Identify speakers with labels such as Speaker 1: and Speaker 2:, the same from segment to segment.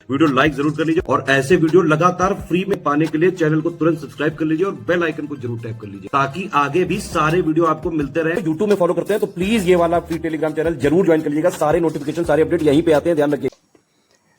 Speaker 1: Video like जरूर कर लीजिए और ऐसे वीडियो लगातार फ्री में पाने के लिए चैनल को तुरंत सब्सक्राइब कर लीजिए और बेल आइकन को जरूर टैप कर लीजिए ताकि आगे भी सारे वीडियो आपको मिलते रहे। यूट्यूब में फॉलो करते हैं तो प्लीज ये वाला फ्री टेलीग्राम चैनल जरूर ज्वाइन कर लीजिएगा। सारे नोटिफिकेशन सारे अपडेट यहीं पे आते हैं, ध्यान रखिए।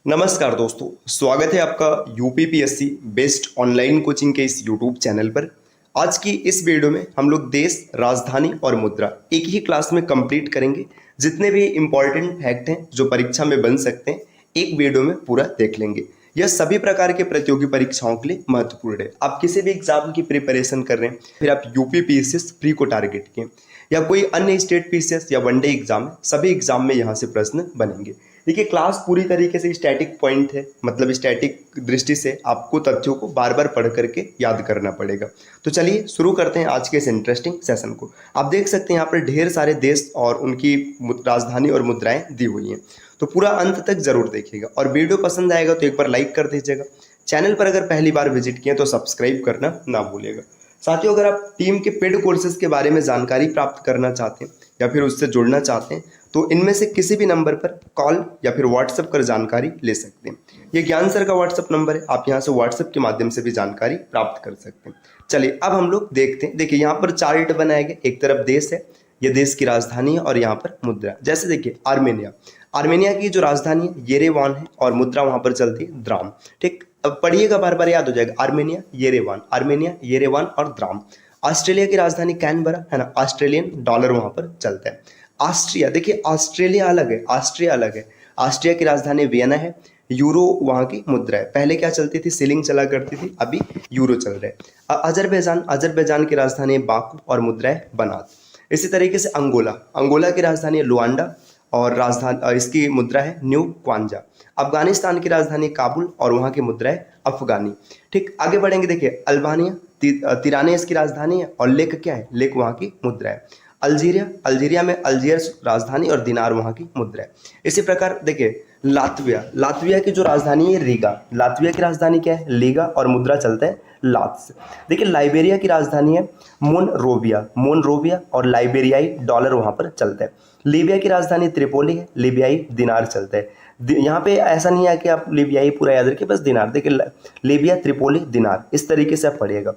Speaker 2: नमस्कार दोस्तों, स्वागत है आपका यूपीपीएससी बेस्ट ऑनलाइन कोचिंग के इस यूट्यूब चैनल पर। आज की इस वीडियो में हम लोग देश, राजधानी और मुद्रा एक ही क्लास में कंप्लीट करेंगे। जितने भी इंपॉर्टेंट फैक्ट हैं जो परीक्षा में बन सकते हैं एक वीडियो में पूरा देख लेंगे। यह सभी प्रकार के प्रतियोगी परीक्षाओं के लिए महत्वपूर्ण है। आप किसी भी एग्जाम की प्रिपरेशन कर रहे हैं, फिर आप यूपीपीएससी प्री को टारगेट किए या कोई अन्य स्टेट पीसीएस या वनडे एग्जाम, सभी एग्जाम में यहाँ से प्रश्न बनेंगे। देखिए, क्लास पूरी तरीके से स्टैटिक पॉइंट है, मतलब स्टैटिक दृष्टि से आपको तथ्यों को बार बार पढ़ करके याद करना पड़ेगा। तो चलिए शुरू करते हैं आज के इस इंटरेस्टिंग सेशन को। आप देख सकते हैं यहाँ पर ढेर सारे देश और उनकी राजधानी और मुद्राएं दी हुई हैं, तो पूरा अंत तक जरूर देखिएगा। और वीडियो पसंद आएगा तो एक बार लाइक कर दीजिएगा। चैनल पर अगर पहली बार विजिट किए तो सब्सक्राइब करना ना भूलिएगा। साथियों, अगर आप टीम के पेड कोर्सेज के बारे में जानकारी प्राप्त करना चाहते हैं या फिर उससे जुड़ना चाहते हैं तो इनमें से किसी भी नंबर पर कॉल या फिर व्हाट्सएप कर जानकारी ले सकते हैं। ये ज्ञान सर का व्हाट्सएप नंबर है, आप यहाँ से व्हाट्सएप के माध्यम से भी जानकारी प्राप्त कर सकते हैं। चलिए अब हम लोग देखते हैं। देखिए, यहाँ पर चार्ट बनाया गया, एक तरफ देश है, ये देश की राजधानी है और यहाँ पर मुद्रा। जैसे देखिए आर्मेनिया, आर्मेनिया की जो राजधानी है येरेवान है और मुद्रा वहाँ पर चलती है द्राम। ठीक, अब पढ़िएगा, बार बार याद हो जाएगा। आर्मेनिया येरेवान, आर्मेनिया येरेवान और द्राम। ऑस्ट्रेलिया की राजधानी कैनबरा है ना, ऑस्ट्रेलियन डॉलर वहाँ पर चलता है। ऑस्ट्रिया, देखिए ऑस्ट्रेलिया अलग है, ऑस्ट्रिया अलग है। ऑस्ट्रिया की राजधानी वियना है, यूरो वहाँ की मुद्रा है। पहले क्या चलती थी, सीलिंग चला करती थी, अभी यूरो चल रहा है। अजरबैजान, अजरबैजान की राजधानी बाकू और मुद्रा है बनात। इसी तरीके से अंगोला, अंगोला की राजधानी है लुआंडा और राजधानी इसकी मुद्रा है न्यू क्वांजा। अफगानिस्तान की राजधानी काबुल और वहाँ की मुद्रा है अफगानी। ठीक, आगे बढ़ेंगे। देखिए अल्बानिया, तिराने इसकी राजधानी है और लेक क्या है, लेक वहाँ की मुद्रा है। अल्जीरिया, अल्जीरिया में अल्जियर्स राजधानी और दिनार वहाँ की मुद्रा है। इसी प्रकार देखिए लातविया, लातविया की जो राजधानी है रीगा, लातविया की राजधानी क्या है, लीगा और मुद्रा चलता है लात्स। देखिए लाइबेरिया की राजधानी है मोनरोविया, मोनरोविया और लाइबेरियाई डॉलर वहाँ पर चलता है। लीबिया की राजधानी त्रिपोली है, लीबियाई दिनार चलता है। यहाँ पे ऐसा नहीं है कि आप लीबियाई पूरा याद रखिए, बस दिनार। देखिए लीबिया, त्रिपोली, दिनार, इस तरीके से आप पढ़िएगा।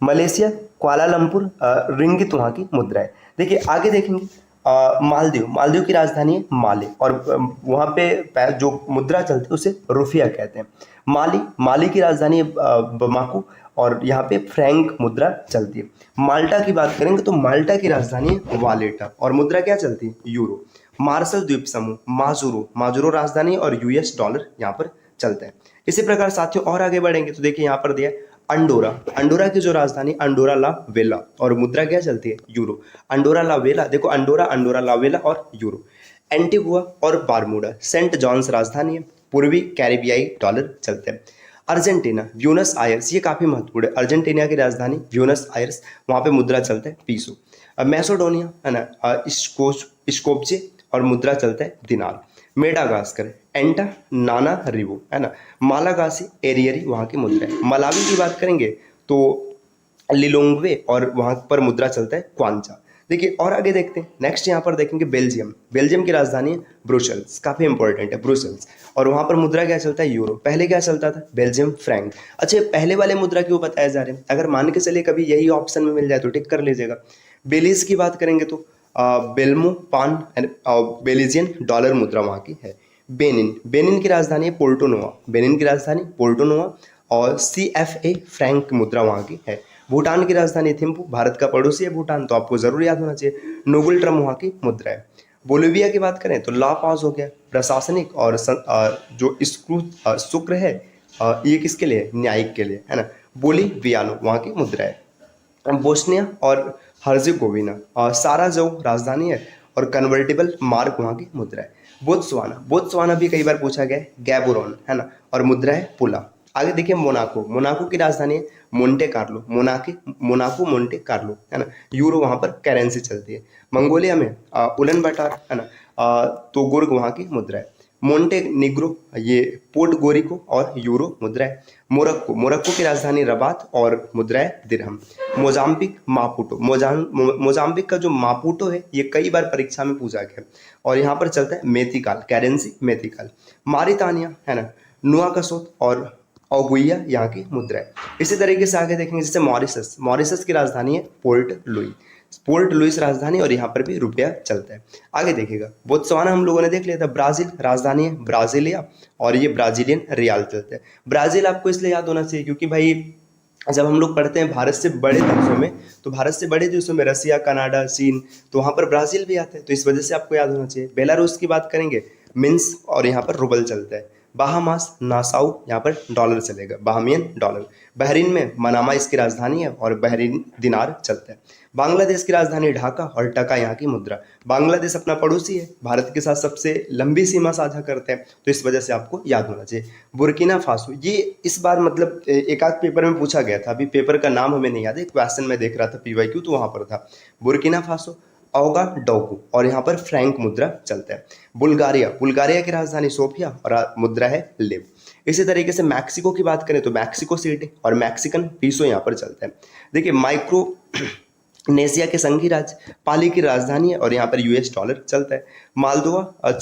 Speaker 2: मलेशिया कुआलालंपुर रिंगित वहाँ की मुद्रा है। देखिए आगे देखेंगे मालदीव, मालदीव की राजधानी है माले और वहाँ पे जो मुद्रा चलती है उसे रुफिया कहते हैं। माली, माली की राजधानी है बमाकू और यहाँ पे फ्रैंक मुद्रा चलती है। माल्टा की बात करेंगे तो माल्टा की राजधानी है वालेटा और मुद्रा क्या चलती है, यूरो। मार्शल द्वीप समूह माजुरो, माजुरो राजधानी और यूएस डॉलर यहाँ पर चलता है। इसी प्रकार साथियों और आगे बढ़ेंगे तो देखिए यहाँ पर दिया अंडोरा, अंडोरा की जो राजधानी अंडोरा ला वेला और मुद्रा क्या चलती है, यूरो। अंडोरा ला वेला, देखो अंडोरा, अंडोरा ला वेला और यूरो। एंटीगुआ और बारमूडा, सेंट जॉन्स राजधानी है, पूर्वी कैरिबियाई डॉलर चलते हैं। अर्जेंटीना, ब्यूनस आयर्स, ये काफ़ी महत्वपूर्ण है। अर्जेंटीना की राजधानी ब्यूनस आयर्स, वहाँ पे मुद्रा चलता है पीसो। मैसेडोनिया है ना, स्कोपजे और मुद्रा चलता है दिनार। मेडागास्कर, एंटा नाना रिवो है ना, मालागासी एरियरी वहाँ की मुद्रा है। मलावी की बात करेंगे तो लिलोंग्वे और वहाँ पर मुद्रा चलता है क्वांचा। देखिए और आगे देखते हैं। नेक्स्ट यहाँ पर देखेंगे बेल्जियम, बेल्जियम की राजधानी है ब्रुसेल्स, काफ़ी इंपॉर्टेंट है ब्रुसेल्स और वहाँ पर मुद्रा क्या चलता है, यूरो। पहले क्या चलता था, बेल्जियम फ्रैंक। अच्छा, पहले वाले मुद्रा क्यों बताए जा रहे हैं, अगर मान के चलिए कभी यही ऑप्शन में मिल जाए तो टिक कर लीजिएगा। बेलीज की बात करेंगे तो बेल्मो पान बेलिजियन डॉलर मुद्रा वहाँ की है। बेनिन, बेनिन की राजधानी है पोर्टो नोवा, बेनिन की राजधानी पोर्टो नोवा और CFA फ्रैंक मुद्रा वहाँ की है। भूटान की राजधानी थिम्पू, भारत का पड़ोसी है भूटान, तो आपको जरूर याद होना चाहिए। नोबल ट्रम वहाँ की मुद्रा है। बोलिविया की बात करें तो ला पास हो गया, प्रशासनिक और जो शुक्र है ये किसके लिए, न्यायिक के लिए है ना। बोलिवियानो वहाँ की मुद्रा है। बोस्निया और हर्जेगोविना, साराजो राजधानी है और कन्वर्टेबल मार्क वहाँ की मुद्रा है। बोत्सवाना, बोत्सवाना भी कई बार पूछा गया है, गैबोरोन है ना और मुद्रा है पुला। आगे देखिए मोनाको, मोनाको की राजधानी है Monte Carlo, Monaco Monte Carlo है ना, यूरो वहाँ पर करेंसी चलती है। मंगोलिया में उलन बटार है ना, तो गुर्ग वहाँ की मुद्रा है। मोन्टे निग्रो, ये पोर्ट गोरिको और यूरो मुद्रा है। मोरक्को, मोरक्को की राजधानी रबात और मुद्रा है दिरहम। मोजाम्बिक, मापुटो, मोजाम्बिक का जो मापुटो है ये कई बार परीक्षा में पूछा गया और यहाँ पर चलता है मेथिकाल, करेंसी मेथिकाल। मारितानिया है ना, नुआकसोत और ओगुइया यहाँ की मुद्रा है। इसी तरीके से आगे देखेंगे जैसे मॉरिशस, मॉरिशस की राजधानी है पोर्ट लुई, पोर्ट लुइस राजधानी, और यहाँ पर भी रुपया चलता है। आगे देखिएगा बोत्सवाना हम लोगों ने देख लिया था, ब्राजील राजधानी है ब्राजीलिया, और ये ब्राजीलियन रियाल चलता है। ब्राजील आपको इसलिए याद होना चाहिए क्योंकि भाई जब हम लोग पढ़ते हैं भारत से बड़े देशों में, तो भारत से बड़े देशों में रसिया, कनाडा, चीन, तो वहाँ पर ब्राजील भी आता है, तो इस वजह से आपको याद होना चाहिए। बेलारूस की बात करेंगे मिन्स्क, और यहाँ पर रूबल चलता है। बाहामास नासाउ, यहाँ पर डॉलर चलेगा, बाहमियन डॉलर। बहरीन में मनामा इसकी राजधानी है और बहरीन दिनार चलता है। बांग्लादेश की राजधानी ढाका और टका यहाँ की मुद्रा। बांग्लादेश अपना पड़ोसी है, भारत के साथ सबसे लंबी सीमा साझा करते हैं, तो इस वजह से आपको याद होना चाहिए। बुर्किना फासो, ये इस बार मतलब एक आध पेपर में पूछा गया था, अभी पेपर का नाम हमें नहीं याद है, क्वेश्चन में देख रहा था PYQ, तो वहां पर था बुर्किना फासो, औगा डोगू, और यहाँ पर फ्रैंक मुद्रा चलता है। बुल्गारिया, बुल्गारिया की राजधानी सोफिया और मुद्रा है लिव। इसी तरीके से मैक्सिको की बात करें तो मैक्सिको सिटी और मैक्सिकन पीसो यहाँ पर चलता है। देखिए माइक्रोनेशिया के संघी राज्य पाली की राजधानी है, और यहाँ पर US डॉलर चलता है। मालदोवा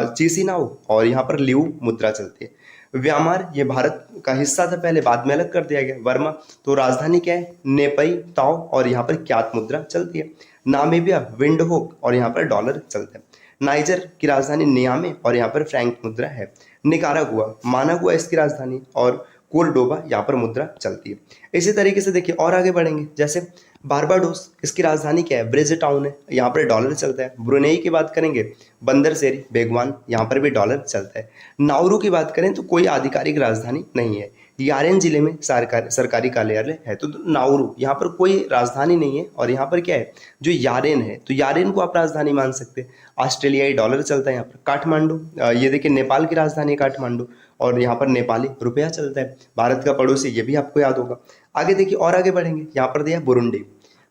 Speaker 2: चिसिनाओ, और यहाँ पर लिऊ मुद्रा चलती है। म्यांमार ये भारत का हिस्सा था पहले, बाद में अलग कर दिया गया। वर्मा, तो राजधानी क्या है नेपई ताओ, और यहाँ पर क्यात मुद्रा चलती है। नामीबिया विंडहोक, और यहाँ पर डॉलर चलता है। नाइजर की राजधानी नियामे, और यहाँ पर फ्रैंक मुद्रा है। निकारागुआ, मानागुआ इसकी राजधानी, और कोर्डोबा यहाँ पर मुद्रा चलती है। इसी तरीके से देखिए और आगे बढ़ेंगे, जैसे बारबाडोस, इसकी राजधानी क्या है ब्रिज टाउन है, यहाँ पर डॉलर चलता है। ब्रुनेई की बात करेंगे बंदरसेरी बेगवान, यहाँ पर भी डॉलर चलता है। नाउरू की बात करें तो कोई आधिकारिक राजधानी नहीं है। यारेन जिले में सरकारी कार्यालय है, तो नाउरू यहाँ पर कोई राजधानी नहीं है, और यहाँ पर क्या है जो यारेन है, तो यारेन को आप राजधानी मान सकते हैं। ऑस्ट्रेलियाई डॉलर चलता है यहाँ पर। काठमांडू, ये देखिए नेपाल की राजधानी है काठमांडू, और यहाँ पर नेपाली रुपया चलता है, भारत का पड़ोसी, ये भी आपको याद होगा। आगे देखिए और आगे बढ़ेंगे, यहाँ पर दिया बुरुंडी।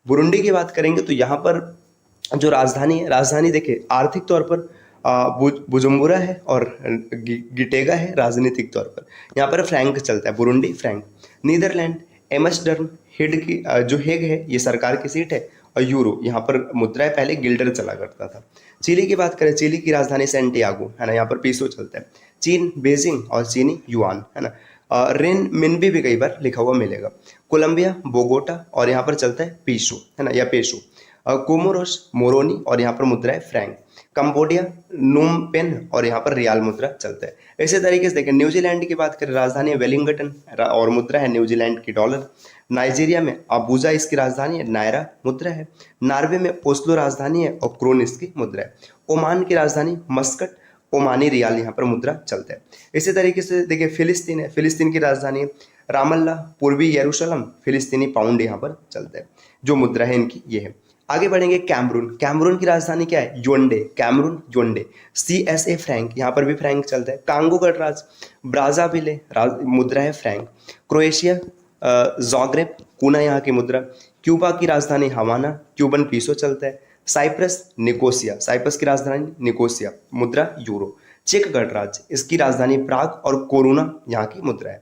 Speaker 2: बुरुंडी की बात करेंगे तो यहाँ पर जो राजधानी है, राजधानी देखिए आर्थिक तौर पर बुजुम्बुरा है, और गिटेगा है राजनीतिक तौर पर। यहाँ पर फ्रैंक चलता है, Burundi franc. Netherland Amsterdam head की जो हेग है, ये सरकार की सीट है, और यूरो यहाँ पर मुद्रा है, पहले गिल्डर चला करता था। चिली की बात करें, चिली की राजधानी सैंटियागो है ना, यहाँ पर पीसो चलता है। चीन बेजिंग, और चीनी युआन है ना। रेन मिनबी भी कई बार लिखा हुआ मिलेगा। कोलंबिया बोगोटा, और यहाँ पर चलता है पीसो है ना, या पेसो। कोमोरोस मोरोनी, और यहाँ पर मुद्रा है फ्रैंक। कंबोडिया नूम पेन, और यहाँ पर रियाल मुद्रा चलता है। इसी तरीके से देखें न्यूजीलैंड की बात करें, राजधानी है वेलिंगटन, और मुद्रा है न्यूजीलैंड की डॉलर। नाइजीरिया में अबूजा इसकी राजधानी है, नायरा मुद्रा है। नॉर्वे में ओस्लो राजधानी है, और क्रोन इसकी मुद्रा है। ओमान की राजधानी मस्कट, ओमानी रियाल यहाँ पर मुद्रा चलता है। इसी तरीके से देखिए फिलिस्तीन है, फिलिस्तीन की राजधानी है रामल्ला, पूर्वी यरूशलेम, फिलिस्तीनी पाउंड यहाँ पर चलता है। जो मुद्रा है इनकी ये है। आगे बढ़ेंगे कैमरून, कैमरून की राजधानी क्या है Yonde, Cameroon Yonde. CSA Frank, यहाँ पर भी फ्रैंक चलता है। कांगो गणराज्य ब्राज़ाविले, मुद्रा है फ्रैंक। क्रोएशिया ज़ाग्रेब, कूना यहाँ की मुद्रा। क्यूबा की राजधानी हवाना, क्यूबन पीसो चलता है। साइप्रस निकोसिया, साइप्रस की राजधानी निकोसिया, मुद्रा यूरो। चेक गणराज्य, इसकी राजधानी प्राग, और कोरुना यहाँ की मुद्रा है।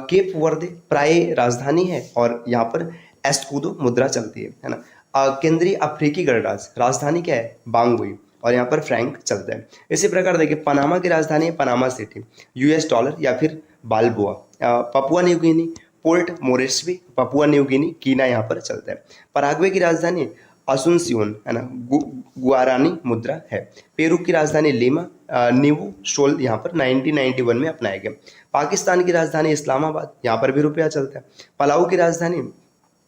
Speaker 2: केप वर्दे प्राय राजधानी है, और यहाँ पर एस्कूदो मुद्रा चलती है ना। केंद्रीय अफ्रीकी गणराज्य, राजधानी क्या है बांगुई, और यहाँ पर फ्रैंक चलता है। इसी प्रकार देखिए पनामा की राजधानी है पनामा सिटी, US डॉलर या फिर balboa. Papua New Guinea Port Moresby, Papua New Guinea kina यहाँ पर चलता है। पराग्वे की राजधानी असुनसियोन है ना, गुआरानी मुद्रा है। पेरू की राजधानी लीमा, नीवू शोल यहाँ पर 1991 में अपनाया गया। पाकिस्तान की राजधानी इस्लामाबाद, यहाँ पर भी रुपया चलता है। पलाऊ की राजधानी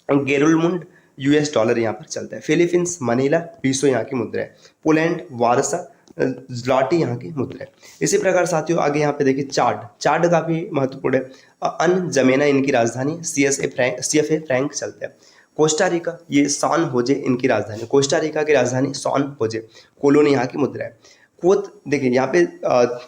Speaker 2: गेरुलमुंड, US डॉलर यहाँ पर चलता है। फिलीपींस मनीला, पीसो यहाँ की मुद्रा है। पोलैंड वारसा, ज़्लाटी यहाँ की मुद्रा है। इसी प्रकार साथियों आगे यहाँ पे देखिए चाड काफी महत्वपूर्ण है। अन जमेना इनकी राजधानी, CFA फ्रैंक चलता है। कोस्टा रिका, ये सॉन होजे इनकी राजधानी, कोस्टा रिका की राजधानी सॉन होजे, कोलोनी यहाँ की मुद्रा है। कोत देखिए यहाँ पे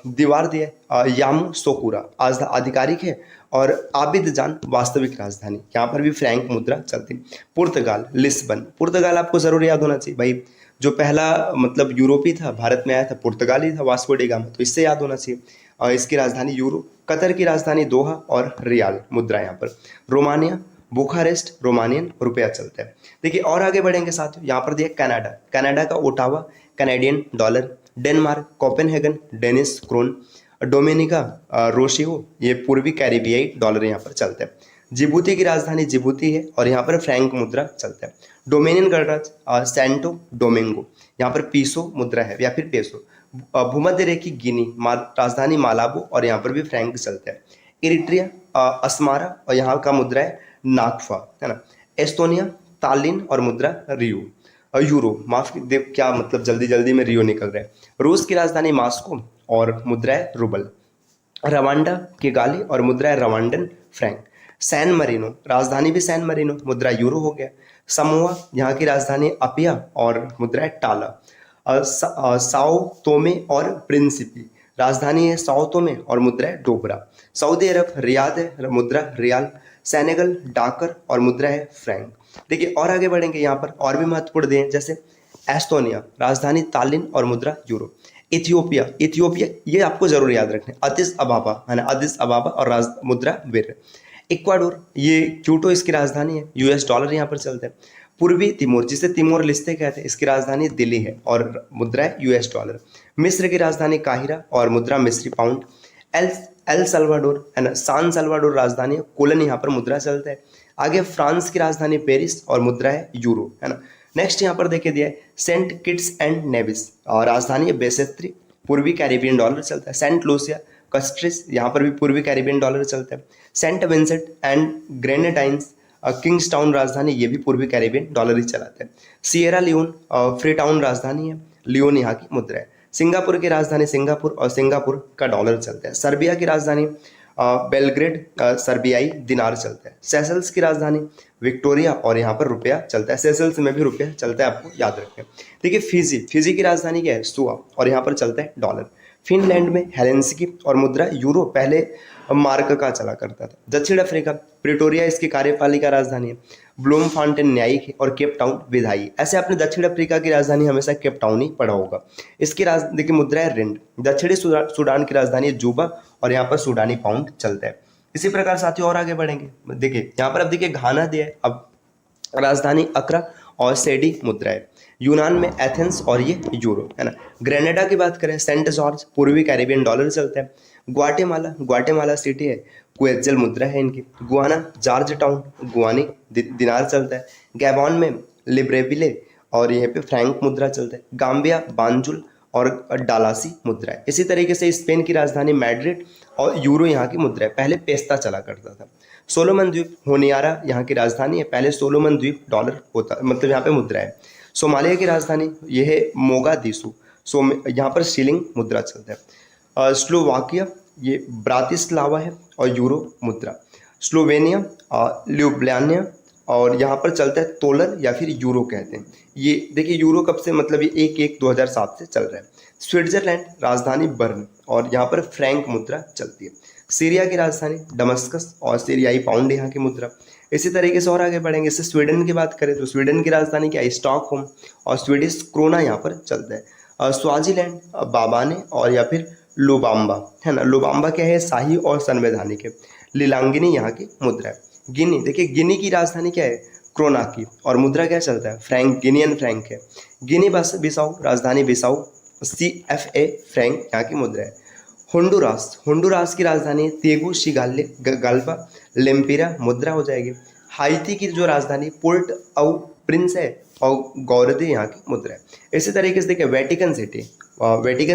Speaker 2: दीवार दिया यामू सोकुरा आधिकारिक है, और आबिदजान वास्तविक राजधानी, यहाँ पर भी फ्रैंक मुद्रा चलती। पुर्तगाल लिस्बन, पुर्तगाल आपको जरूर याद होना चाहिए भाई, जो पहला मतलब यूरोपी था भारत में आया था पुर्तगाल ही था, वास्को डी गामा, तो इससे याद होना चाहिए। और इसकी राजधानी यूरो। कतर की राजधानी दोहा, और रियाल मुद्रा यहाँ पर। रोमानिया बुखारेस्ट, रोमानियन रुपया चलता है। देखिए और आगे बढ़ेंगे साथियों, यहाँ पर दिया कनाडा, कनाडा का Ottawa Canadian dollar. Denmark Copenhagen, Danish krone. Dominica Roseau, ये पूर्वी कैरिबियाई डॉलर यहाँ पर चलता है। जिबूती की राजधानी जिबूती है और यहाँ पर फ्रैंक मुद्रा चलता है। डोमिनियन गणराज्य सेंटो डोमिंगो, यहाँ पर पीसो मुद्रा है या फिर पेसो। भूमध्य रेखी गिनी राजधानी मालाबो और यहाँ पर भी फ्रैंक चलता है। इरिट्रिया अस्मारा और यहाँ का मुद्रा है नाकफा, है ना। एस्टोनिया तालिन और मुद्रा रियो यूरो, माफ देव क्या मतलब जल्दी जल्दी में रियो निकल रहा है। रूस की राजधानी मास्को और मुद्रा है रूबल। रवांडा किगाली और मुद्रा है रवांडन फ्रैंक। सैन मरीनो राजधानी भी सैन मरीनो, मुद्रा यूरो हो गया। समोआ यहाँ की राजधानी अपिया और मुद्रा है टाला। साओ तोमे और प्रिंसिपी राजधानी है साओ तोमे और मुद्रा है डोबरा। सऊदी अरब रियाद है, मुद्रा रियाल। सेनेगल डाकर और मुद्रा है फ्रैंक। देखिए और आगे बढ़ेंगे, यहाँ पर और भी महत्वपूर्ण दें जैसे एस्टोनिया राजधानी तालिन और मुद्रा यूरो। इथियोपिया इथियोपिया ये आपको जरूर याद रखना है, अदिस अबाबा है ना, अदिस अबाबा और मुद्रा बिर। इक्वाडोर ये क्यूटो इसकी राजधानी है, यूएस डॉलर यहाँ पर चलता है। पूर्वी तिमोर जिसे तिमोर लिस्ते कहते हैं, इसकी राजधानी दिल्ली है और मुद्रा है यूएस डॉलर। मिस्र की राजधानी काहिरा और मुद्रा मिस्री पाउंड। एल सल्वाडोर है ना, सान सल्वाडोर राजधानी है, कोलन यहाँ पर मुद्रा चलता है। आगे फ्रांस की राजधानी पेरिस और मुद्रा है यूरो, है ना। नेक्स्ट यहाँ पर देखिए दिया है सेंट किट्स एंड नेविस और राजधानी है बेसेत्री, पूर्वी कैरिबियन डॉलर चलता है। सेंट लूसिया कस्ट्रिस यहाँ पर भी पूर्वी कैरिबियन डॉलर चलता है। Saint Vincent and Grenadines Kingstown राजधानी, ये भी पूर्वी कैरिबियन डॉलर ही चलाते हैं। सिएरा लियोन फ्री टाउन राजधानी है, लियोन यहाँ की मुद्रा है। सिंगापुर की राजधानी सिंगापुर और सिंगापुर का डॉलर चलता है। सर्बिया की राजधानी बेलग्रेड सर्बियाई दिनार चलता है। सेशल्स की राजधानी विक्टोरिया और यहाँ पर रुपया चलता है, सेशल्स में भी रुपया चलता है, आपको याद रखें। देखिए फिजी की राजधानी क्या है सुआ और यहाँ पर चलता है डॉलर। फिनलैंड में हेलेंसिकी और मुद्रा यूरो पहले मार्क का चला करता था। दक्षिण अफ्रीका प्रिटोरिया इसकी कार्यपालिका राजधानी है। ब्लूमफॉन्टेन न्यायिक है और केप टाउन विधायी। ऐसे आपने दक्षिण अफ्रीका की राजधानी हमेशा केप टाउन ही पढ़ा होगा। इसकी देखिए मुद्रा है रिंड। दक्षिणी सूडान की राजधानी है जूबा और यहाँ पर सूडानी पाउंड चलता है। इसी प्रकार साथियों और आगे बढ़ेंगे, देखिए यहाँ पर अब देखिए घाना दिया है, अब राजधानी अक्रा और सेडी मुद्रा है। यूनान में एथेंस और ये यूरो, है ना। ग्रेनेडा की बात करें सेंट जॉर्ज, पूर्वी कैरिबियन डॉलर चलता है। ग्वाटेमाला सिटी है, क्वेत्जल मुद्रा है इनकी। गुआना जॉर्ज टाउन गुआनी दिनार चलता है। गैबॉन में लिब्रेविले और यहाँ पे फ्रैंक मुद्रा चलता है। गाम्बिया बांजुल और डालासी मुद्रा है। इसी तरीके से स्पेन की राजधानी मैड्रिड और यूरो यहाँ की मुद्रा है, पहले पेस्ता चला करता था। सोलोमन द्वीप होनियारा यहाँ की राजधानी है, पहले सोलोमन द्वीप डॉलर होता मतलब यहाँ पे मुद्रा है। सोमालिया की राजधानी ये है मोगादिशु, यहाँ पर शिलिंग मुद्रा चलता है। स्लोवाकिया ये ब्रातिस्लावा है और यूरो मुद्रा। स्लोवेनिया ल्यूब्लियाना और यहाँ पर चलता है तोलर या फिर यूरो कहते हैं। ये देखिए यूरो कब से मतलब ये 1/1/2007 से चल रहा है। स्विट्जरलैंड राजधानी बर्न और यहाँ पर फ्रैंक मुद्रा चलती है। सीरिया की राजधानी दमस्कस और सीरियाई पाउंड यहाँ की मुद्रा। इसी तरीके से और आगे बढ़ेंगे, इससे स्वीडन की बात करें तो स्वीडन की राजधानी क्या है स्टॉकहोम और स्वीडिश क्रोना यहाँ पर चलता है। स्वाजीलैंड बाबाने और या फिर लुबाम्बा, है ना। लुबाम्बा क्या है शाही और संवैधानिक है। लिलांगिनी यहाँ की मुद्रा है। गिनी देखिए गिनी की राजधानी क्या है क्रोनाकी और मुद्रा क्या चलता है फ्रैंक, गिनियन फ्रैंक है। गिनी बिसाऊ राजधानी बिसाऊ, CFA फ्रैंक यहाँ की मुद्रा है। होंडुरास की राजधानी तेगु शिगाल्पा लेम्पिरा मुद्रा हो जाएगी। हाइती की जो राजधानी पोर्ट औ प्रिंस है और गौरदे यहाँ की मुद्रा है। इसी तरीके से देखिए वेटिकन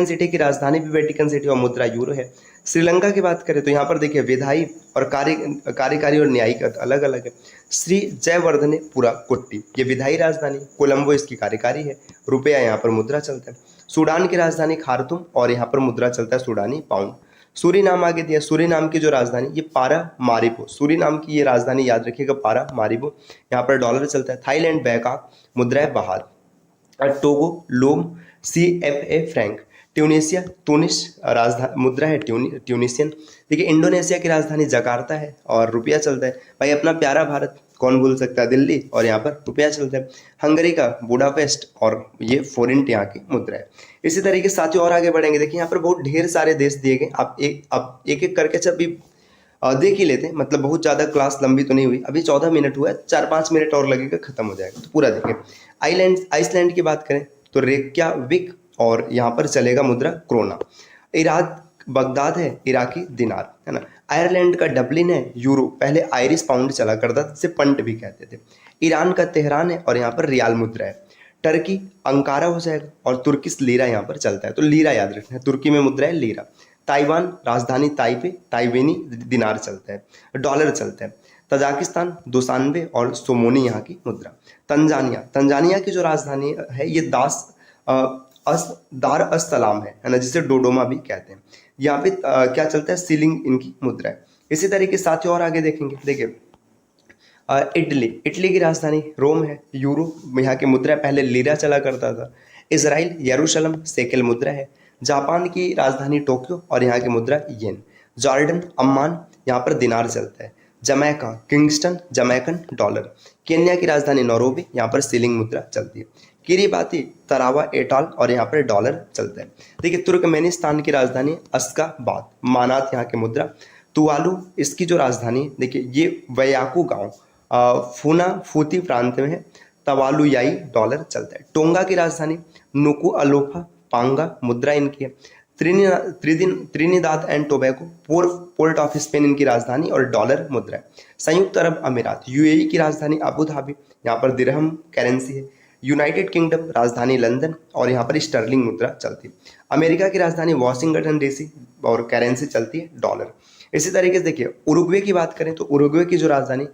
Speaker 2: सिटी की राजधानी भी वेटिकन सिटी और मुद्रा यूरो है। श्रीलंका की बात करें तो यहाँ पर देखिए विधायी और कार्यकारी और न्यायिक अलग अलग है। श्री जयवर्धनेपुरा कुट्टी ये विधायी राजधानी, कोलंबो इसकी कार्यकारी है। रुपया यहाँ पर मुद्रा चलता है। सूडान की राजधानी खार्तूम और यहाँ पर मुद्रा चलता है सूडानी पाउंड। सूरीनाम आगे दिया, सूरीनाम की जो राजधानी ये पारामारिबो, सूरीनाम की ये राजधानी याद रखिएगा पारामारिबो, यहाँ पर डॉलर चलता है। थाईलैंड बैंकॉक मुद्रा है बहार। टोगो लोम CFA फ्रैंक। ट्यूनिसिया तुनिस राजधानी मुद्रा है ट्यूनिसियन। देखिए इंडोनेशिया की राजधानी जकार्ता है और रुपया चलता है। भाई अपना प्यारा भारत कौन भूल सकता है, दिल्ली और यहाँ पर रुपया चलता है। हंगरी का बुडापेस्ट और ये फोरिंट यहाँ की मुद्रा है। इसी तरीके से साथियों और आगे बढ़ेंगे, देखिए यहाँ पर बहुत ढेर सारे देश दिए गए। आप एक करके सब भी देख ही लेते हैं, मतलब बहुत ज़्यादा क्लास लंबी तो नहीं हुई, अभी 14 मिनट हुआ है, 4-5 मिनट और लगेगा खत्म हो जाएगा, तो पूरा देखें। आइसलैंड की बात करें तो रेक्याविक और यहाँ पर चलेगा मुद्रा क्रोना। बगदाद है इराकी दिनार, है ना। आयरलैंड का डबलिन है यूरो, पहले आयरिश पाउंड चला करता था, जिसे पंट भी कहते थे। ईरान का तेहरान है और यहाँ पर रियाल मुद्रा है। टर्की अंकारा हो जाएगा और तुर्किश लीरा यहाँ पर चलता है, तो लीरा याद रखना है, तुर्की में मुद्रा है लीरा। ताइवान राजधानी ताइपे, ताइवेनी दिनार चलता है, डॉलर चलता है। तजाकिस्तान दुशानबे और सोमोनी यहाँ की मुद्रा। तंजानिया, तंजानिया की जो राजधानी है ये दार अस सलाम है ना, जिसे डोडोमा भी कहते हैं। यहाँ पे क्या चलता है, सीलिंग इनकी मुद्रा है। इसी तरीके से साथियों और आगे देखेंगे, देखिए इटली, इटली की राजधानी रोम है, यूरो यहाँ की मुद्रा पहले लीरा चला करता था। इसराइल यरूशलेम सेकेल मुद्रा है। जापान की राजधानी टोक्यो और यहाँ की मुद्रा येन। जॉर्डन अम्मान, यहाँ पर दिनार चलता है। Jamaica Kingston Jamaican dollar. Kenya की राजधानी नैरोबी, यहाँ पर सीलिंग मुद्रा चलती है। किरीबाती तरावा एटॉल और यहाँ पर डॉलर चलता है। देखिए तुर्कमेनिस्तान की राजधानी अश्गाबाद, मानात यहाँ की मुद्रा। तुवालू इसकी जो राजधानी देखिए ये वयाकू गांव फूना फूती प्रांत में है, तवालुयाई डॉलर चलता है। टोंगा की राजधानी नुकू अलोफा पांगा, मुद्रा इनकी है। Trinidad and Tobago port of Spain इनकी राजधानी और डॉलर मुद्रा है। संयुक्त अरब अमीरात यूएई की राजधानी अबू धाबी, यहाँ पर दिरहम करेंसी है। यूनाइटेड किंगडम राजधानी लंदन और यहाँ पर स्टर्लिंग मुद्रा चलती है। अमेरिका की राजधानी वॉशिंगटन डीसी और करेंसी चलती है डॉलर। इसी तरीके से देखिए उरुग्वे की बात करें तो उरुग्वे की जो राजधानी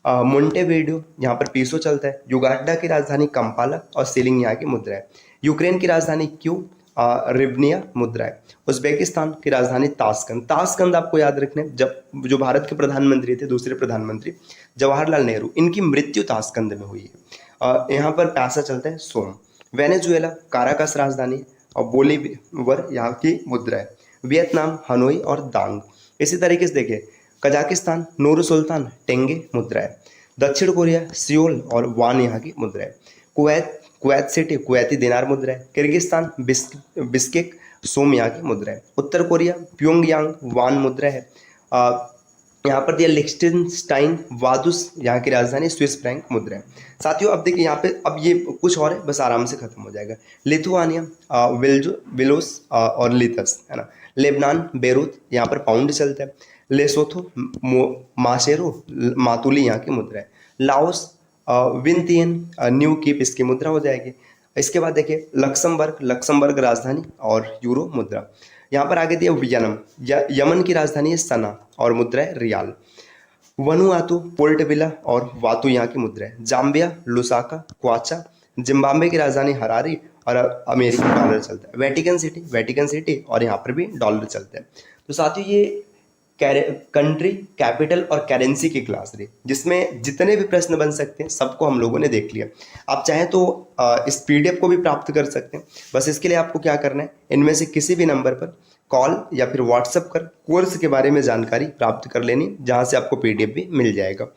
Speaker 2: मोंटेवीडियो, यहाँ पर पीसो चलता है। युगांडा की राजधानी कंपाला और सीलिंग यहाँ की मुद्रा है। यूक्रेन की राजधानी क्यू रिवनिया मुद्रा है। उज्बेकिस्तान की राजधानी ताशकंद, ताशकंद आपको याद रखना है, जब जो भारत के प्रधानमंत्री थे दूसरे प्रधानमंत्री जवाहरलाल नेहरू, इनकी मृत्यु ताशकंद में हुई है। यहाँ पर पैसा चलता है सोम। वेनेजुएला काराकस राजधानी और बोलीवर यहाँ की मुद्रा है। वियतनाम हनोई और दांग। इसी तरीके से देखिए कजाकिस्तान नूर सुल्तान टेंगे मुद्रा है। दक्षिण कोरिया सियोल और वान यहाँ की मुद्रा है। कुवैत सिटी कुवैती दिनार मुद्रा है। किर्गिस्तान बिस्केक सोम यहाँ की मुद्रा है। उत्तर कोरिया प्योंगयांग वान मुद्रा है। यहाँ पर दिया लिechtenstein वादुस, यहाँ की राजधानी स्विस फ्रैंक मुद्रा है। साथियों अब देखिए यहाँ पे अब ये कुछ और है, बस आराम से खत्म हो जाएगा। लिथुआनिया विलोस और लिथस, है ना। लेबनान बेरूत, यहाँ पर पाउंड चलता है। लेसोथो माशेरो मातुली यहाँ की मुद्रा है। लाओस विंतियन न्यू कीप इसकी मुद्रा हो जाएगी। इसके बाद देखिए लक्समबर्ग राजधानी और यूरो मुद्रा। यहाँ पर आगे दिया यमन की राजधानी है सना और मुद्रा है रियाल। वनुआतु पोर्ट विला और वातु यहाँ की मुद्रा है। Zambia Lusaka क्वाचा। जिम्बाब्वे की राजधानी हरारी और अमेरिकी डॉलर चलता है। वेटिकन सिटी और यहाँ पर भी डॉलर चलता है। तो साथियों ये कंट्री कैपिटल और करेंसी की क्लास रही, जिसमें जितने भी प्रश्न बन सकते हैं सबको हम लोगों ने देख लिया। आप चाहें तो इस पीडीएफ को भी प्राप्त कर सकते हैं। बस इसके लिए आपको क्या करना है, इनमें से किसी भी नंबर पर कॉल या फिर व्हाट्सएप कर कोर्स के बारे में जानकारी प्राप्त कर लेनी, जहां से आपको पीडीएफ भी मिल जाएगा। तो